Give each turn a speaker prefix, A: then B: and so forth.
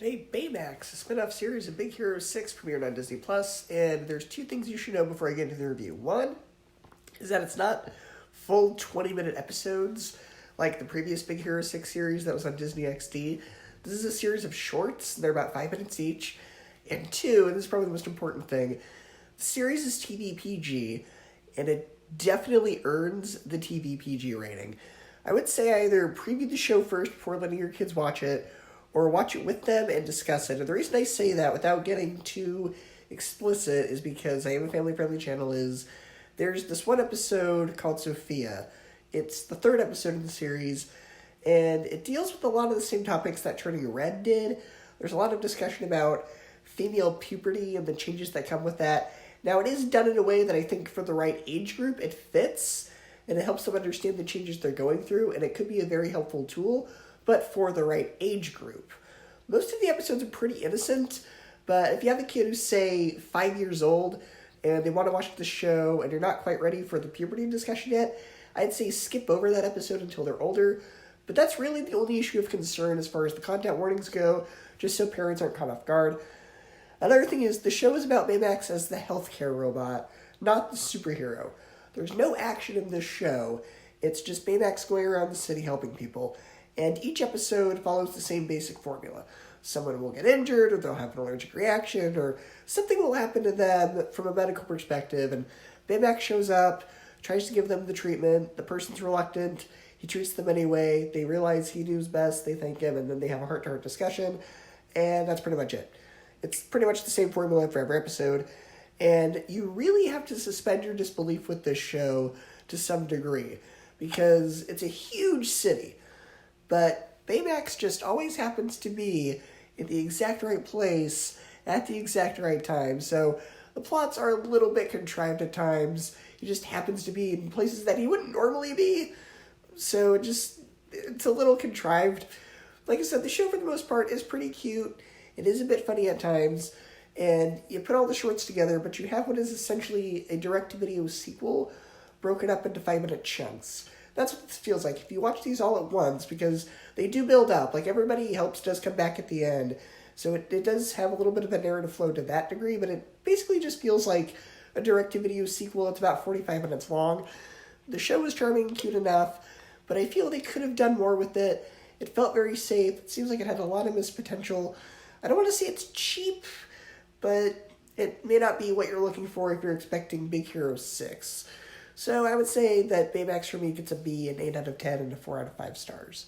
A: Today, Baymax, a spin-off series of Big Hero 6, premiered on Disney+, and there's two things you should know before I get into the review. One is that it's not full 20-minute episodes like the previous Big Hero 6 series that was on Disney XD. This is a series of shorts, they're about 5 minutes each. And two, and this is probably the most important thing, the series is TV PG, and it definitely earns the TV PG rating. I would say either preview the show first before letting your kids watch it, or watch it with them and discuss it. And the reason I say that without getting too explicit is because I am a family-friendly channel. There's this one episode called Sophia. It's the third episode in the series, and it deals with a lot of the same topics that Turning Red did. There's a lot of discussion about female puberty and the changes that come with that. Now, it is done in a way that I think for the right age group, it fits, and it helps them understand the changes they're going through, and it could be a very helpful tool, but for the right age group. Most of the episodes are pretty innocent, but if you have a kid who's, say, 5 years old, and they want to watch the show, and you're not quite ready for the puberty discussion yet, I'd say skip over that episode until they're older. But that's really the only issue of concern as far as the content warnings go, just so parents aren't caught off guard. Another thing is, the show is about Baymax as the healthcare robot, not the superhero. There's no action in this show. It's just Baymax going around the city helping people. And each episode follows the same basic formula. Someone will get injured, or they'll have an allergic reaction, or something will happen to them from a medical perspective, and Baymax shows up, tries to give them the treatment, the person's reluctant, he treats them anyway, they realize he knows best, they thank him, and then they have a heart-to-heart discussion, and that's pretty much it. It's pretty much the same formula for every episode, and you really have to suspend your disbelief with this show to some degree, because it's a huge city. But Baymax just always happens to be in the exact right place at the exact right time. So the plots are a little bit contrived at times. He just happens to be in places that he wouldn't normally be. So it's a little contrived. Like I said, the show for the most part is pretty cute. It is a bit funny at times. And you put all the shorts together, but you have what is essentially a direct-to-video sequel broken up into 5-minute chunks. That's what this feels like if you watch these all at once, because they do build up. Like, everybody he helps does come back at the end. So it does have a little bit of a narrative flow to that degree, but it basically just feels like a direct-to-video sequel. It's about 45 minutes long. The show is charming and cute enough, but I feel they could have done more with it. It felt very safe. It seems like it had a lot of missed potential. I don't want to say it's cheap, but it may not be what you're looking for if you're expecting Big Hero 6. So I would say that Baymax for me gets a B, an 8 out of 10, and a 4 out of 5 stars.